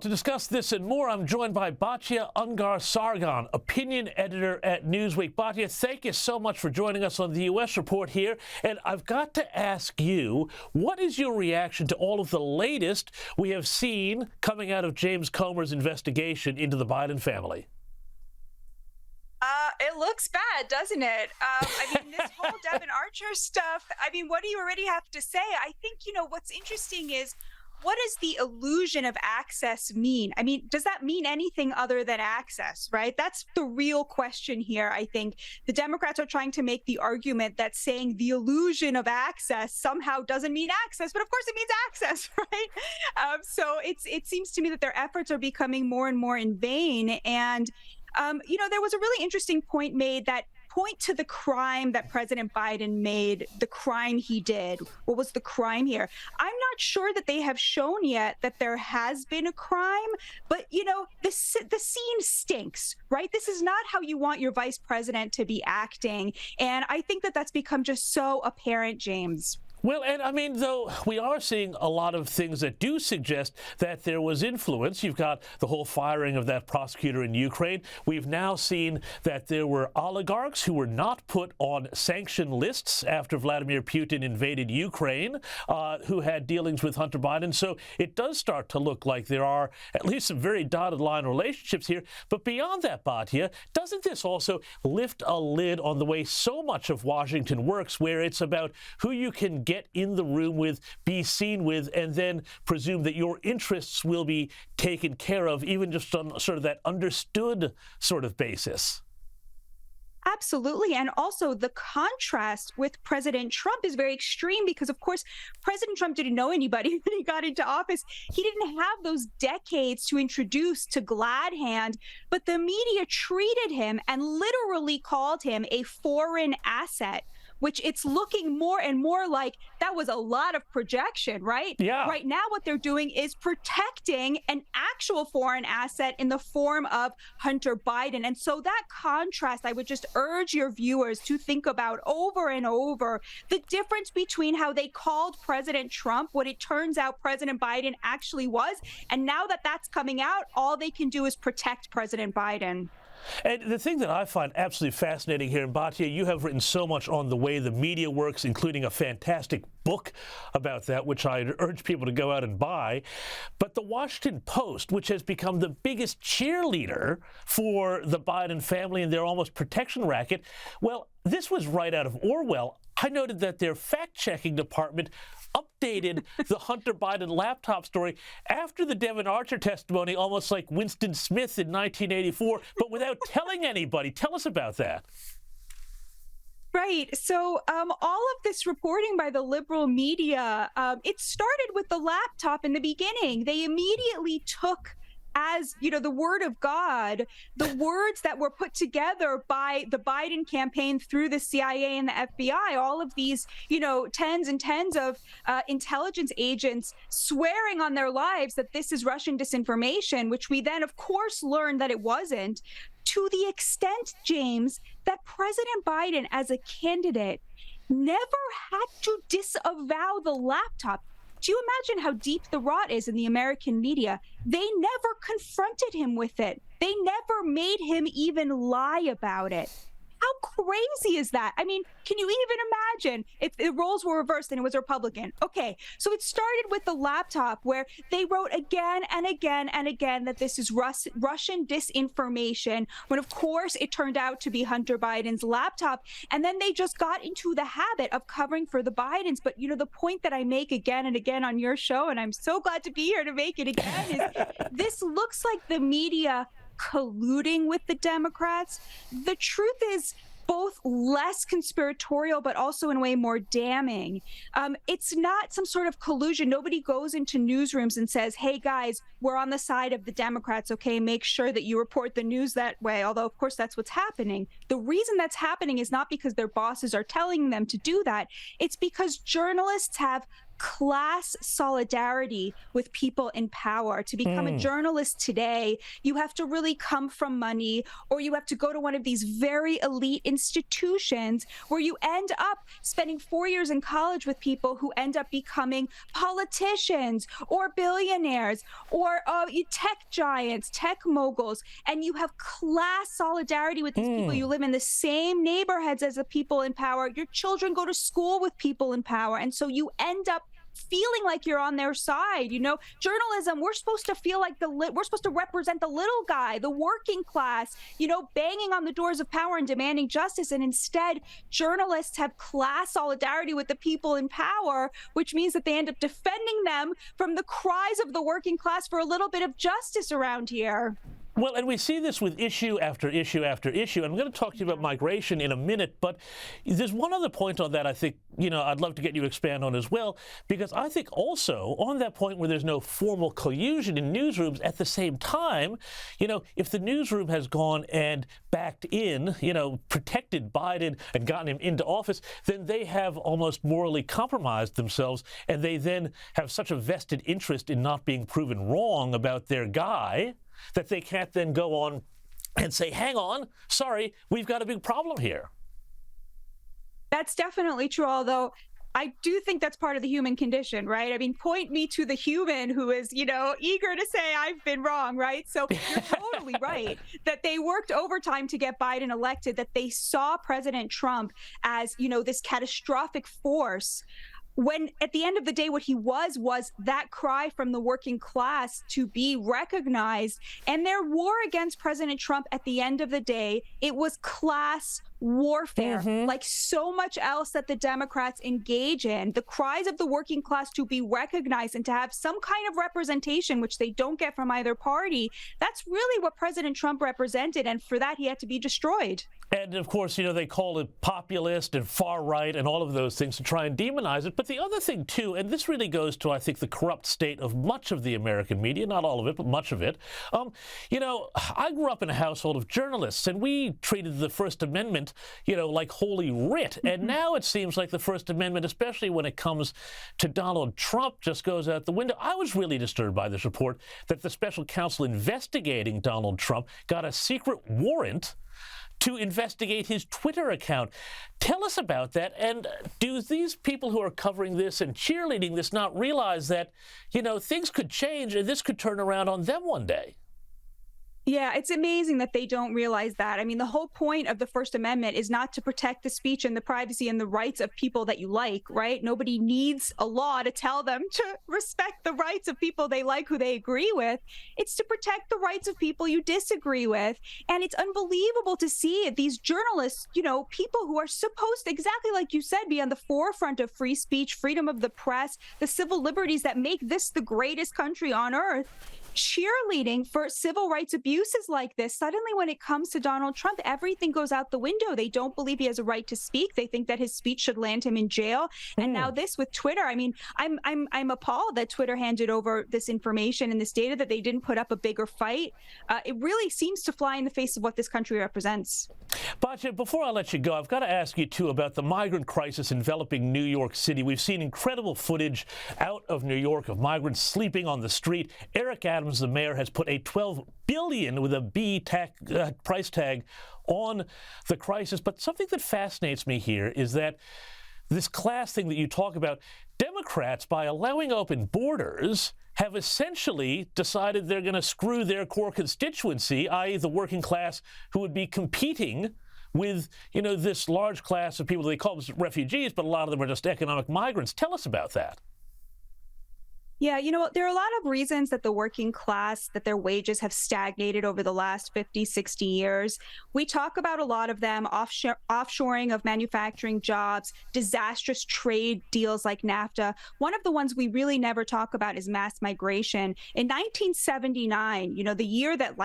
To discuss this and more, I'm joined by Batya Ungar-Sargon, opinion editor at Newsweek. Batya, thank you so much for joining us on the U.S. Report here. And I've got to ask you, what is your reaction to all of the latest we have seen coming out of James Comer's investigation into the Biden family? It looks bad, doesn't it? This whole Devon Archer stuff, what do you already have to say? I think, what's interesting is, what does the illusion of access mean? Does that mean anything other than access, right? That's the real question here. I think the Democrats are trying to make the argument that saying the illusion of access somehow doesn't mean access, but of course it means access, right? So it seems to me that their efforts are becoming more and more in vain. And there was a really interesting point made that point to the crime that President Biden made, the crime he did. What was the crime here? I'm not sure that they have shown yet that there has been a crime, but, the scene stinks, right? This is not how you want your vice president to be acting. And I think that that's become just so apparent, James. Well, and though we are seeing a lot of things that do suggest that there was influence. You've got the whole firing of that prosecutor in Ukraine. We've now seen that there were oligarchs who were not put on sanction lists after Vladimir Putin invaded Ukraine, who had dealings with Hunter Biden. So it does start to look like there are at least some very dotted line relationships here. But beyond that, Batya, doesn't this also lift a lid on the way so much of Washington works, where it's about who you can get in the room with, be seen with, and then presume that your interests will be taken care of, even just on sort of that understood sort of basis? Absolutely. And also the contrast with President Trump is very extreme because, of course, President Trump didn't know anybody when he got into office. He didn't have those decades to introduce to glad hand, but the media treated him and literally called him a foreign asset, which it's looking more and more like that was a lot of projection, right? Yeah. Right now, what they're doing is protecting an actual foreign asset in the form of Hunter Biden. And so that contrast, I would just urge your viewers to think about over and over the difference between how they called President Trump, what it turns out President Biden actually was. And now that that's coming out, all they can do is protect President Biden. And the thing that I find absolutely fascinating here, and Batya, you have written so much on the way the media works, including a fantastic book about that, which I urge people to go out and buy. But the Washington Post, which has become the biggest cheerleader for the Biden family and their almost protection racket, well, this was right out of Orwell. I noted that their fact-checking department updated the Hunter Biden laptop story after the Devon Archer testimony, almost like Winston Smith in 1984, but without telling anybody. Tell us about that. Right. So all of this reporting by the liberal media, it started with the laptop in the beginning. They immediately took as, the word of God, the words that were put together by the Biden campaign through the CIA and the FBI, all of these, tens and tens of intelligence agents swearing on their lives that this is Russian disinformation, which we then, of course, learned that it wasn't, to the extent, James, that President Biden as a candidate never had to disavow the laptop. Do you imagine how deep the rot is in the American media? They never confronted him with it. They never made him even lie about it. How crazy is that? Can you even imagine if the roles were reversed and it was a Republican? Okay, so it started with the laptop where they wrote again and again and again that this is Russian disinformation, when of course it turned out to be Hunter Biden's laptop. And then they just got into the habit of covering for the Bidens. But, the point that I make again and again on your show, and I'm so glad to be here to make it again, is this looks like the media colluding with the Democrats. The truth is both less conspiratorial, but also in a way more damning. It's not some sort of collusion. Nobody goes into newsrooms and says, hey, guys, we're on the side of the Democrats. OK, make sure that you report the news that way. Although, of course, that's what's happening. The reason that's happening is not because their bosses are telling them to do that. It's because journalists have class solidarity with people in power. To become a journalist today, you have to really come from money, or you have to go to one of these very elite institutions where you end up spending 4 years in college with people who end up becoming politicians or billionaires or tech giants, tech moguls, and you have class solidarity with these people. You live in the same neighborhoods as the people in power. Your children go to school with people in power, and so you end up feeling like you're on their side. Journalism, we're supposed to feel like we're supposed to represent the little guy, the working class, banging on the doors of power and demanding justice. And instead, journalists have class solidarity with the people in power, which means that they end up defending them from the cries of the working class for a little bit of justice around here. Well, and we see this with issue after issue after issue. And I'm going to talk to you about migration in a minute, but there's one other point on that I think, I'd love to get you to expand on as well, because I think also on that point where there's no formal collusion in newsrooms, at the same time, if the newsroom has gone and backed in, protected Biden and gotten him into office, then they have almost morally compromised themselves, and they then have such a vested interest in not being proven wrong about their guy that they can't then go on and say, hang on, sorry, we've got a big problem here. That's definitely true, although I do think that's part of the human condition, right? I mean, point me to the human who is, eager to say I've been wrong, right? So you're totally right that they worked overtime to get Biden elected, that they saw President Trump as, this catastrophic force, when at the end of the day, what he was that cry from the working class to be recognized. And their war against President Trump, at the end of the day, it was class warfare, like so much else that the Democrats engage in. The cries of the working class to be recognized and to have some kind of representation, which they don't get from either party. That's really what President Trump represented. And for that, he had to be destroyed. And of course, they call it populist and far right and all of those things to try and demonize it. But the other thing, too, and this really goes to, I think, the corrupt state of much of the American media, not all of it, but much of it. I grew up in a household of journalists, and we treated the First Amendment, like holy writ. And now it seems like the First Amendment, especially when it comes to Donald Trump, just goes out the window. I was really disturbed by this report that the special counsel investigating Donald Trump got a secret warrant to investigate his Twitter account. Tell us about that. And do these people who are covering this and cheerleading this not realize that, things could change and this could turn around on them one day? Yeah, it's amazing that they don't realize that. I mean, the whole point of the First Amendment is not to protect the speech and the privacy and the rights of people that you like, right? Nobody needs a law to tell them to respect the rights of people they like, who they agree with. It's to protect the rights of people you disagree with. And it's unbelievable to see these journalists, people who are supposed to, exactly like you said, be on the forefront of free speech, freedom of the press, the civil liberties that make this the greatest country on earth, cheerleading for civil rights abuses like this. Suddenly, when it comes to Donald Trump, everything goes out the window. They don't believe he has a right to speak. They think that his speech should land him in jail. And now this with Twitter. I mean, I'm appalled that Twitter handed over this information and this data, that they didn't put up a bigger fight. It really seems to fly in the face of what this country represents. Batya, before I let you go, I've got to ask you, too, about the migrant crisis enveloping New York City. We've seen incredible footage out of New York of migrants sleeping on the street. Eric Adams, the mayor, has put a $12 billion with a B price tag on the crisis. But something that fascinates me here is that this class thing that you talk about, Democrats, by allowing open borders, have essentially decided they're going to screw their core constituency, i.e. the working class, who would be competing with, this large class of people. They call them refugees, but a lot of them are just economic migrants. Tell us about that. Yeah, there are a lot of reasons that the working class, that their wages have stagnated over the last 50, 60 years. We talk about a lot of them, offshoring of manufacturing jobs, disastrous trade deals like NAFTA. One of the ones we really never talk about is mass migration. In 1979, the year that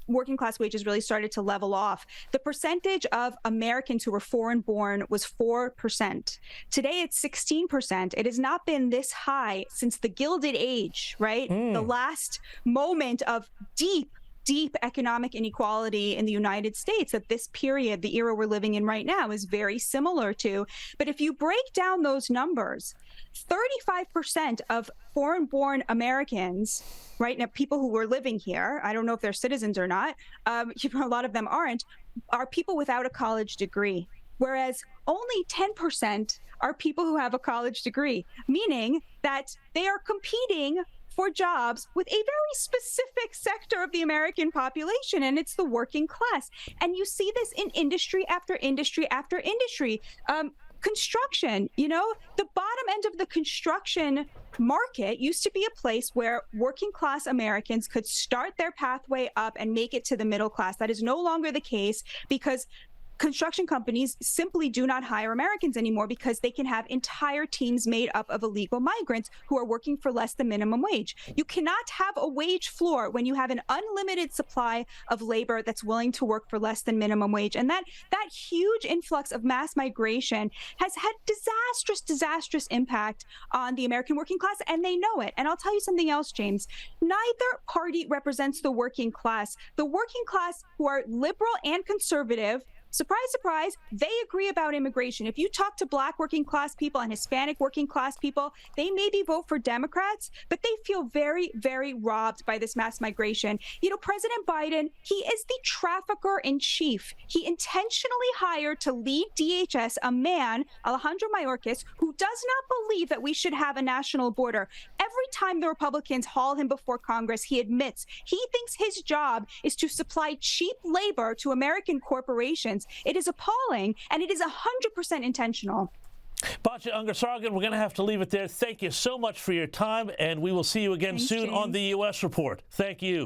working class wages really started to level off, the percentage of Americans who were foreign born was 4%. Today, it's 16%. It has not been this high since the Gilded Age, right? The last moment of deep deep economic inequality in the United States that this period, the era we're living in right now, is very similar to. But if you break down those numbers, 35% of foreign-born Americans, right now, people who are living here, I don't know if they're citizens or not, a lot of them aren't, are people without a college degree. Whereas only 10% are people who have a college degree, meaning that they are competing for jobs with a very specific sector of the American population, and it's the working class. And you see this in industry after industry after industry. Construction, the bottom end of the construction market used to be a place where working class Americans could start their pathway up and make it to the middle class. That is no longer the case because construction companies simply do not hire Americans anymore because they can have entire teams made up of illegal migrants who are working for less than minimum wage. You cannot have a wage floor when you have an unlimited supply of labor that's willing to work for less than minimum wage. And that huge influx of mass migration has had disastrous impact on the American working class, and they know it. And I'll tell you something else, James. Neither party represents the working class. The working class, who are liberal and conservative, surprise, surprise, they agree about immigration. If you talk to Black working class people and Hispanic working class people, they maybe vote for Democrats, but they feel very, very robbed by this mass migration. President Biden, he is the trafficker in chief. He intentionally hired to lead DHS a man, Alejandro Mayorkas, who does not believe that we should have a national border. Every time the Republicans haul him before Congress, he admits he thinks his job is to supply cheap labor to American corporations. It is appalling, and it is 100% intentional. Batya, Ungar-Sargon, we're going to have to leave it there. Thank you so much for your time, and we will see you again soon on the U.S. Report. Thank you.